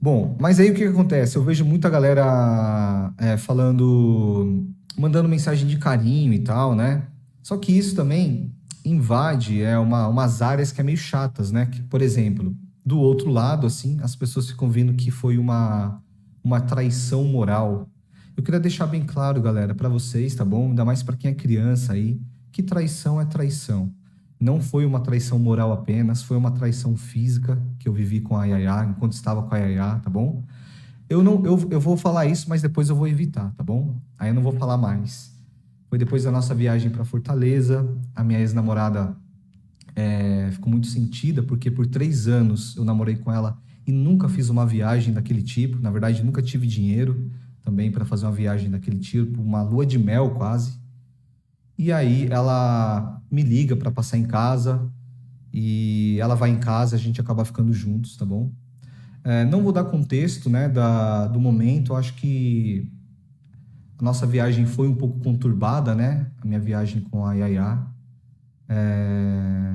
Bom, mas aí o que que acontece? Eu vejo muita galera falando, mandando mensagem de carinho e tal, né? Só que isso também invade umas áreas que é meio chatas, né? Que, por exemplo, do outro lado, assim, as pessoas ficam vendo que foi uma traição moral. Eu queria deixar bem claro, galera, para vocês, tá bom? Ainda mais para quem é criança aí, que traição é traição. Não foi uma traição moral apenas, foi uma traição física que eu vivi com a Yaya, enquanto estava com a Yaya, tá bom? Eu não, eu vou falar isso, mas depois eu vou evitar, tá bom? Aí eu não vou falar mais. Foi depois da nossa viagem para Fortaleza, a minha ex-namorada ficou muito sentida, porque por 3 anos eu namorei com ela e nunca fiz uma viagem daquele tipo. Na verdade, nunca tive dinheiro também para fazer uma viagem daquele tipo, uma lua de mel quase. E aí ela me liga para passar em casa e ela vai em casa, a gente acaba ficando juntos, tá bom? Não vou dar contexto, né, do momento. Eu acho que a nossa viagem foi um pouco conturbada, né? A minha viagem com a Yaya. É,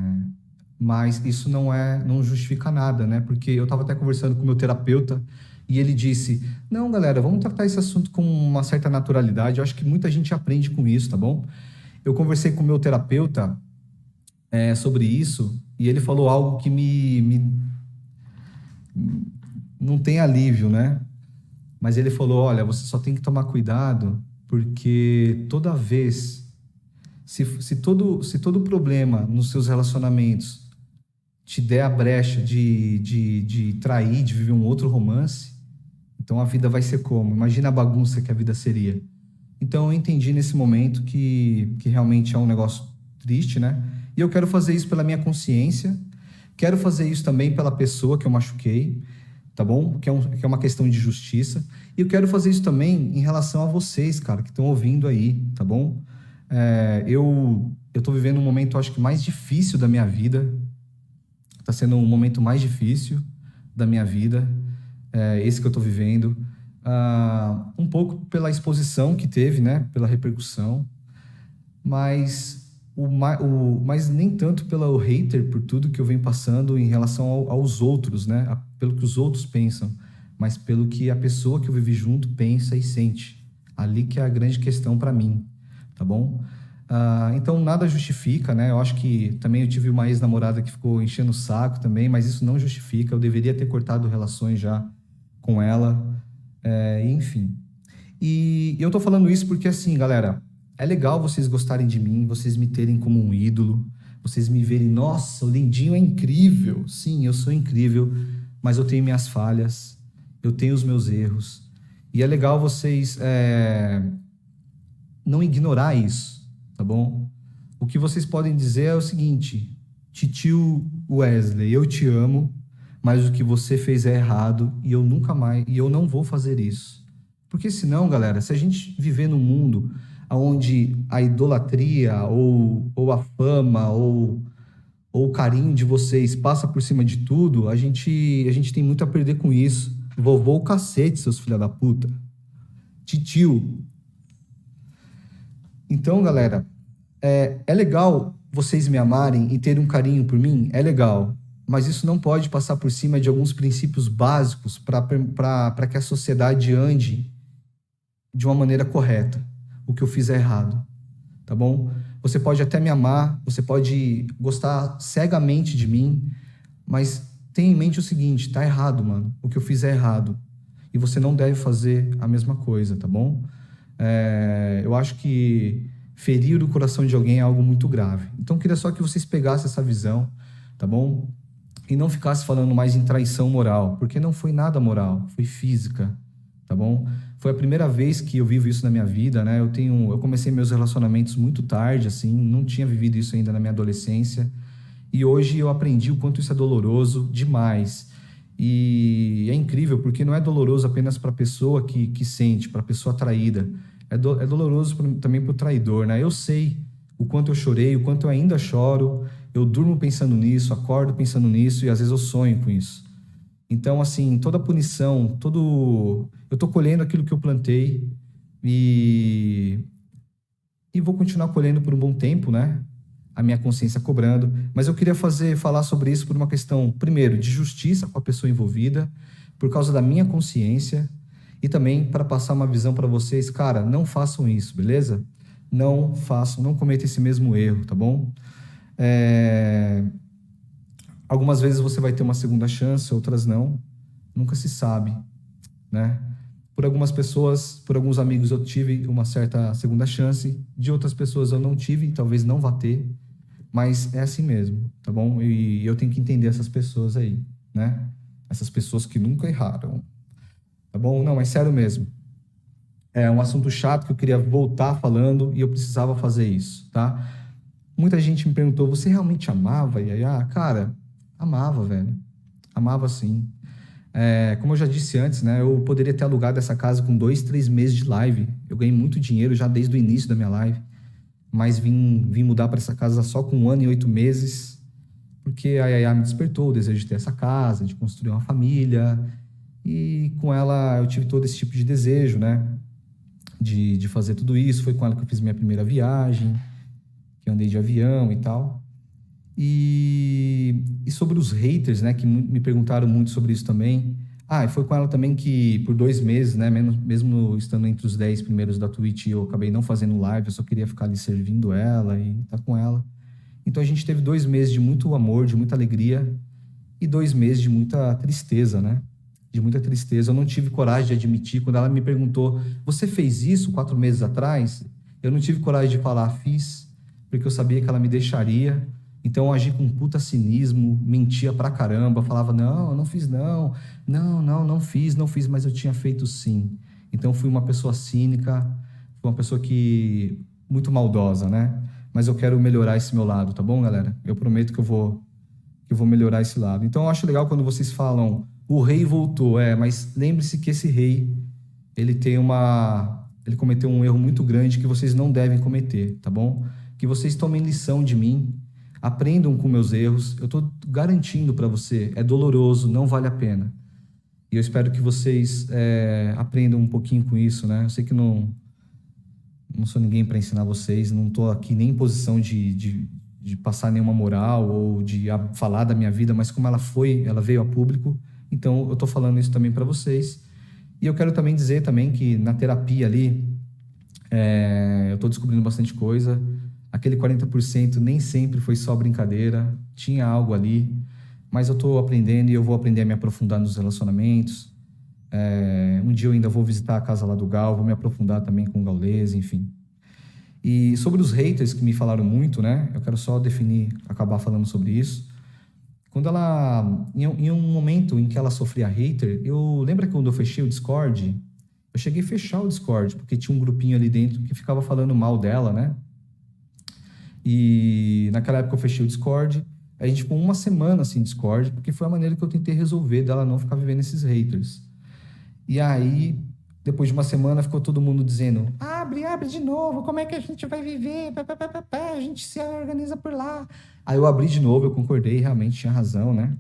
mas isso não justifica nada, né? Porque eu estava até conversando com o meu terapeuta e ele disse: Não, galera, vamos tratar esse assunto com uma certa naturalidade. Eu acho que muita gente aprende com isso, tá bom? Eu conversei com o meu terapeuta sobre isso e ele falou algo que não tem alívio, né? Mas ele falou: Olha, você só tem que tomar cuidado porque toda vez, se todo problema nos seus relacionamentos te der a brecha de trair, de viver um outro romance, então a vida vai ser como? Imagina a bagunça que a vida seria. Então eu entendi nesse momento que realmente é um negócio triste, né? E eu quero fazer isso pela minha consciência, quero fazer isso também pela pessoa que eu machuquei, tá bom? Que é uma questão de justiça. E eu quero fazer isso também em relação a vocês, cara, que estão ouvindo aí, tá bom? Eu tô vivendo um momento, acho que mais difícil da minha vida. Tá sendo um momento mais difícil da minha vida, esse que eu tô vivendo. Um pouco pela exposição que teve, né? Pela repercussão, mas nem tanto pelo hater, por tudo que eu venho passando em relação aos outros, né? Pelo que os outros pensam, mas pelo que a pessoa que eu vivi junto pensa e sente. Ali que é a grande questão para mim, tá bom? Então nada justifica, né? Eu acho que também eu tive uma ex-namorada que ficou enchendo o saco também, mas isso não justifica. Eu deveria ter cortado relações já com ela, enfim. E eu tô falando isso porque, assim, galera, é legal vocês gostarem de mim, vocês me terem como um ídolo, vocês me verem, nossa, o Lindinho é incrível. Sim, eu sou incrível, mas eu tenho minhas falhas, eu tenho os meus erros. E é legal vocês não ignorar isso, tá bom? O que vocês podem dizer é o seguinte: Titio Wesley, eu te amo, mas o que você fez é errado e eu nunca mais, e eu não vou fazer isso. Porque senão, galera, se a gente viver num mundo onde a idolatria ou a fama ou o carinho de vocês passa por cima de tudo, a gente tem muito a perder com isso. Vovô o cacete, seus filha da puta. Titio. Então, galera, é legal vocês me amarem e terem um carinho por mim, é legal. Mas isso não pode passar por cima de alguns princípios básicos para que a sociedade ande de uma maneira correta. O que eu fiz é errado, tá bom? Você pode até me amar, você pode gostar cegamente de mim, mas tenha em mente o seguinte: tá errado, mano. O que eu fiz é errado. E você não deve fazer a mesma coisa, tá bom? Eu acho que ferir o coração de alguém é algo muito grave. Então, eu queria só que vocês pegassem essa visão, tá bom? E não ficasse falando mais em traição moral, porque não foi nada moral, foi física, tá bom? Foi a primeira vez que eu vivo isso na minha vida, né? Eu comecei meus relacionamentos muito tarde, assim, não tinha vivido isso ainda na minha adolescência, e hoje eu aprendi o quanto isso é doloroso demais. E é incrível, porque não é doloroso apenas para a pessoa que sente, para a pessoa traída. É doloroso também para o traidor, né? Eu sei o quanto eu chorei, o quanto eu ainda choro. Eu durmo pensando nisso, acordo pensando nisso e às vezes eu sonho com isso. Então, assim, toda punição, eu tô colhendo aquilo que eu plantei e, e vou continuar colhendo por um bom tempo, né? a minha consciência cobrando, mas eu queria falar sobre isso por uma questão, primeiro, de justiça com a pessoa envolvida, por causa da minha consciência, e também para passar uma visão para vocês, cara, não façam isso, beleza? Não façam, não cometam esse mesmo erro, tá bom? Algumas vezes você vai ter uma segunda chance, outras não, nunca se sabe, né? Por algumas pessoas, por alguns amigos eu tive uma certa segunda chance, de outras pessoas eu não tive, talvez não vá ter, mas é assim mesmo, tá bom? E eu tenho que entender essas pessoas aí, né? Essas pessoas que nunca erraram, tá bom? Não, mas sério mesmo. É um assunto chato que eu queria voltar falando e eu precisava fazer isso, tá? Muita gente me perguntou, você realmente amava Yaya? Cara, amava, velho. Amava sim. Como eu já disse antes, né? Eu poderia ter alugado essa casa com 2, 3 meses de live. Eu ganhei muito dinheiro já desde o início da minha live. Mas vim mudar para essa casa só com 1 ano e 8 meses. Porque a Yaya me despertou o desejo de ter essa casa, de construir uma família. E com ela eu tive todo esse tipo de desejo, né? De fazer tudo isso. Foi com ela que eu fiz minha primeira viagem, que eu andei de avião e tal. E sobre os haters, né, que me perguntaram muito sobre isso também. E foi com ela também que, por 2 meses, né, mesmo estando entre os 10 primeiros da Twitch, eu acabei não fazendo live, eu só queria ficar ali servindo ela e estar com ela. Então a gente teve 2 meses de muito amor, de muita alegria, e 2 meses de muita tristeza, né? De muita tristeza. Eu não tive coragem de admitir. Quando ela me perguntou, você fez isso 4 meses atrás? Eu não tive coragem de falar, fiz, porque eu sabia que ela me deixaria. Então eu agi com puta cinismo, mentia pra caramba, falava, não, eu não fiz não, não fiz, mas eu tinha feito sim. Então fui uma pessoa cínica, fui uma pessoa muito maldosa, né? Mas eu quero melhorar esse meu lado, tá bom, galera? Eu prometo que eu vou melhorar esse lado. Então eu acho legal quando vocês falam, o rei voltou, mas lembre-se que esse rei, ele cometeu um erro muito grande que vocês não devem cometer, tá bom? Que vocês tomem lição de mim, aprendam com meus erros. Eu estou garantindo para você, é doloroso, não vale a pena. E eu espero que vocês aprendam um pouquinho com isso, né? Eu sei que não sou ninguém para ensinar vocês, não estou aqui nem em posição de passar nenhuma moral ou de falar da minha vida, mas como ela veio a público, então eu estou falando isso também para vocês. E eu quero também dizer também que na terapia ali, eu estou descobrindo bastante coisa. Aquele 40% nem sempre foi só brincadeira, tinha algo ali, mas eu estou aprendendo e eu vou aprender a me aprofundar nos relacionamentos. Um dia eu ainda vou visitar a casa lá do Gal, vou me aprofundar também com o Gaules, enfim. E sobre os haters que me falaram muito, né? Eu quero só acabar falando sobre isso. Quando em um momento em que ela sofria hater, lembra que quando eu fechei o Discord, eu cheguei a fechar o Discord, porque tinha um grupinho ali dentro que ficava falando mal dela, né? E naquela época eu fechei o Discord, a gente ficou 1 semana assim Discord, porque foi a maneira que eu tentei resolver dela não ficar vivendo esses haters. E aí, depois de 1 semana, ficou todo mundo dizendo, abre de novo, como é que a gente vai viver? A gente se organiza por lá. Aí eu abri de novo, eu concordei, realmente tinha razão, né?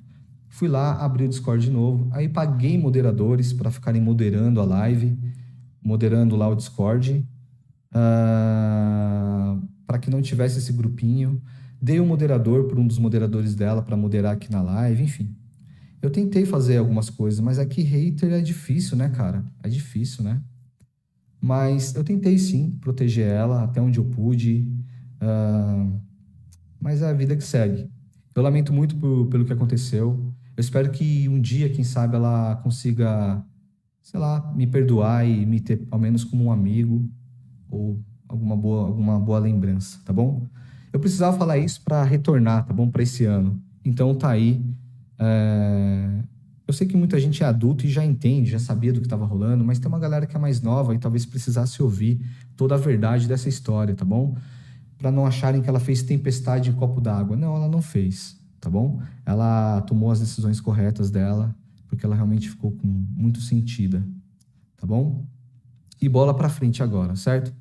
Fui lá, abri o Discord de novo, aí paguei moderadores para ficarem moderando a live, moderando lá o Discord, para que não tivesse esse grupinho. Dei um moderador para um dos moderadores dela para moderar aqui na live, enfim. Eu tentei fazer algumas coisas, mas aqui hater é difícil, né, cara? É difícil, né? Mas eu tentei sim proteger ela até onde eu pude, mas é a vida que segue. Eu lamento muito pelo que aconteceu. Eu espero que um dia, quem sabe, ela consiga, sei lá, me perdoar e me ter ao menos como um amigo ou alguma boa lembrança, tá bom? Eu precisava falar isso para retornar, tá bom? Para esse ano. Então tá aí. Eu sei que muita gente é adulto e já entende, já sabia do que estava rolando, mas tem uma galera que é mais nova e talvez precisasse ouvir toda a verdade dessa história, tá bom? Para não acharem que ela fez tempestade em copo d'água. Não, ela não fez, tá bom? Ela tomou as decisões corretas dela, porque ela realmente ficou muito sentida, tá bom? E bola para frente agora, certo?